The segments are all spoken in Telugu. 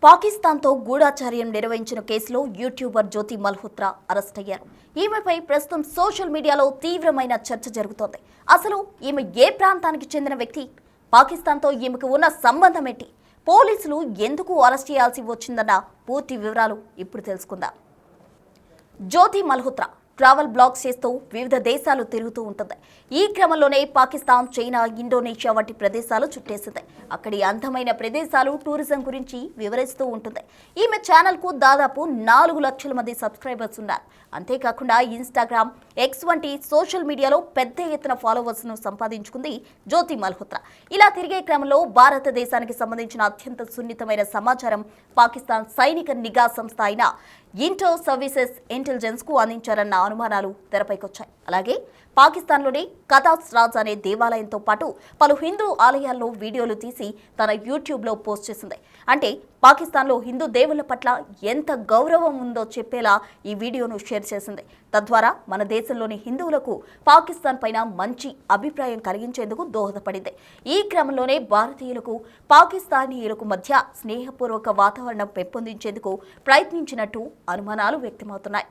పాకిస్తాన్తో గూఢాచార్యం నిర్వహించిన కేసులో యూట్యూబర్ జ్యోతి మల్హోత్రా అరెస్ట్ అయ్యారు. ఈమెపై ప్రస్తుతం సోషల్ మీడియాలో తీవ్రమైన చర్చ జరుగుతోంది. అసలు ఈమె ఏ ప్రాంతానికి చెందిన వ్యక్తి? పాకిస్తాన్తో ఈమెకు ఉన్న సంబంధం ఏంటి? పోలీసులు ఎందుకు అరెస్ట్ చేయాల్సి వచ్చిందన్న పూర్తి వివరాలు ఇప్పుడు తెలుసుకుందాం. జ్యోతి మల్హోత్రా ట్రావెల్ బ్లాగ్స్ చేస్తూ వివిధ దేశాలు తిరుగుతూ ఉంటుంది. ఈ క్రమంలోనే పాకిస్తాన్, చైనా, ఇండోనేషియా వంటి ప్రదేశాలు చుట్టేసింది. అక్కడి అందమైన ప్రదేశాలు, టూరిజం గురించి వివరిస్తూ ఉంటుంది. ఈమె ఛానల్కు దాదాపు 4 లక్షల మంది సబ్స్క్రైబర్స్ ఉన్నారు. అంతేకాకుండా ఇన్స్టాగ్రామ్, ఎక్స్ వంటి సోషల్ మీడియాలో పెద్ద ఎత్తున ఫాలోవర్స్ను సంపాదించుకుంది జ్యోతి మల్హోత్రా. ఇలా తిరిగే క్రమంలో భారతదేశానికి సంబంధించిన అత్యంత సున్నితమైన సమాచారం పాకిస్తాన్ సైనిక నిఘా సంస్థ అయిన ఇంటో సర్వీసెస్ ఇంటెలిజెన్స్ కు అందించారన్న అనుమానాలు తెరపైకొచ్చాయి. అలాగే పాకిస్తాన్లోని కతాస్ రాజ్ అనే దేవాలయంతో పాటు పలు హిందూ ఆలయాల్లో వీడియోలు తీసి తన యూట్యూబ్లో పోస్ట్ చేసింది. అంటే పాకిస్తాన్లో హిందూ దేవుళ్ల పట్ల ఎంత గౌరవం ఉందో చెప్పేలా ఈ వీడియోను షేర్ చేసింది. తద్వారా మన దేశంలోని హిందువులకు పాకిస్తాన్ పైన మంచి అభిప్రాయం కలిగించేందుకు దోహదపడింది. ఈ క్రమంలోనే భారతీయులకు పాకిస్తానీయులకు మధ్య స్నేహపూర్వక వాతావరణం పెంపొందించేందుకు ప్రయత్నించినట్టు అనుమానాలు వ్యక్తమవుతున్నాయి.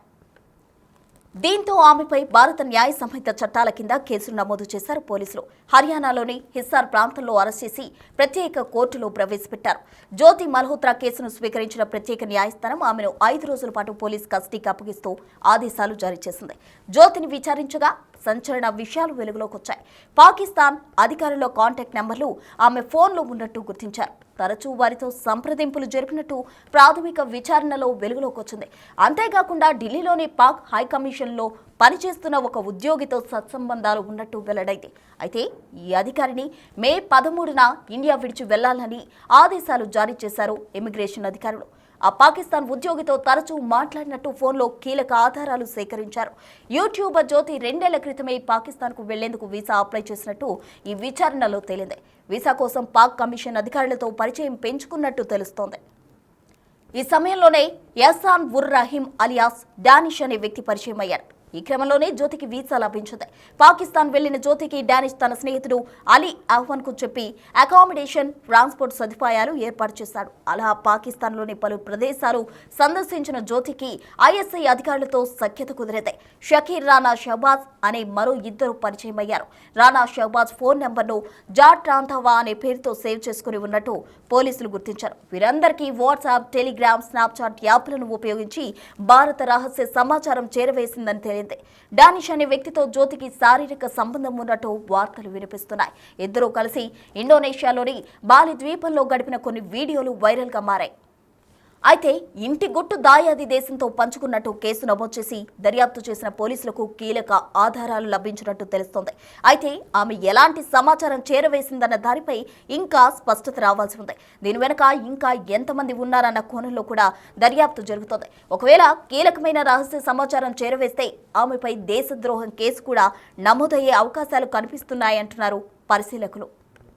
దీంతో ఆమెపై భారత న్యాయ సంహిత చట్టాల కింద కేసులు నమోదు చేశారు పోలీసులు. హర్యానాలోని హిస్సార్ ప్రాంతంలో అరెస్ట్ చేసి ప్రత్యేక కోర్టులో ప్రవేశపెట్టారు. జ్యోతి మల్హోత్రా కేసును స్వీకరించిన ప్రత్యేక న్యాయస్థానం ఆమెను 5 రోజుల పాటు పోలీస్ కస్టడీకి అప్పగిస్తూ ఆదేశాలు జారీ చేసింది. జ్యోతిని విచారించగా సంచలన విషయాలు వెలుగులోకి వచ్చాయి. పాకిస్తాన్ అధికారుల కాంటాక్ట్ నెంబర్లు ఆమె ఫోన్లో ఉన్నట్టు గుర్తించారు. తరచూ వారితో సంప్రదింపులు జరిపినట్టు ప్రాథమిక విచారణలో వెలుగులోకి వచ్చింది. అంతేకాకుండా ఢిల్లీలోని పాక్ హైకమిషన్లో పనిచేస్తున్న ఒక ఉద్యోగితో సత్సంబంధాలు ఉన్నట్టు వెల్లడైంది. అయితే ఈ అధికారిని మే 13న ఇండియా విడిచి వెళ్లాలని ఆదేశాలు జారీ చేశారు ఇమిగ్రేషన్ అధికారులు. ఆ పాకిస్తాన్ ఉద్యోగితో తరచూ మాట్లాడినట్టు ఫోన్లో కీలక ఆధారాలు సేకరించారు. యూట్యూబర్ జ్యోతి 2 ఏళ్ల క్రితమే పాకిస్తాన్కు వెళ్లేందుకు వీసా అప్లై చేసినట్టు ఈ విచారణలో తేలింది. వీసా కోసం పాక్ కమిషన్ అధికారులతో పరిచయం పెంచుకున్నట్టు తెలుస్తోంది. ఈ సమయంలోనే యసాన్ ఉర్ రహీం అలియాస్ డానిష్ అనే వ్యక్తి పరిచయం అయ్యారు. ఈ క్రమంలోనే జ్యోతికి వీసా లభించింది. పాకిస్తాన్ వెళ్లిన జ్యోతికి డానిష్ తన స్నేహితుడు అలీ అహ్వాన్ కు చెప్పి అకామిడేషన్, ట్రాన్స్పోర్ట్ సదుపాయాలు ఏర్పాటు చేశాడు. అలా పాకిస్తాన్లోని పలు ప్రదేశాలు సందర్శించిన జ్యోతికి ఐఎస్ఐ అధికారులతో సఖ్యత కుదిరింది. షకీర్ రానా షహబాజ్ అనే మరో 2 పరిచయం అయ్యారు. రానా షహబాజ్ ఫోన్ నెంబర్ను జాట్ రాంధావా అనే పేరుతో సేవ్ చేసుకుని ఉన్నట్టు పోలీసులు గుర్తించారు. వీరందరికీ వాట్సాప్, టెలిగ్రామ్, స్నాప్చాట్ యాప్లను ఉపయోగించి భారత రహస్య సమాచారం చేరవేసిందని తేలింది. డానిష్ అనే వ్యక్తితో జ్యోతికి శారీరక సంబంధం ఉన్నట్టు వార్తలు వినిపిస్తున్నాయి. ఇద్దరూ కలిసి ఇండోనేషియాలోని బాలి ద్వీపంలో గడిపిన కొన్ని వీడియోలు వైరల్గా మారాయి. అయితే ఇంటి గుట్టు దాయాది దేశంతో పంచుకున్నట్టు కేసు నమోదు చేసి దర్యాప్తు చేసిన పోలీసులకు కీలక ఆధారాలు లభించినట్టు తెలుస్తోంది. అయితే ఆమె ఎలాంటి సమాచారం చేరవేసిందన్న దానిపై ఇంకా స్పష్టత రావాల్సి ఉంది. దీని వెనుక ఇంకా ఎంతమంది ఉన్నారన్న కోణంలో కూడా దర్యాప్తు జరుగుతోంది. ఒకవేళ కీలకమైన రహస్య సమాచారం చేరవేస్తే ఆమెపై దేశద్రోహం కేసు కూడా నమోదయ్యే అవకాశాలు కనిపిస్తున్నాయంటున్నారు పరిశీలకులు.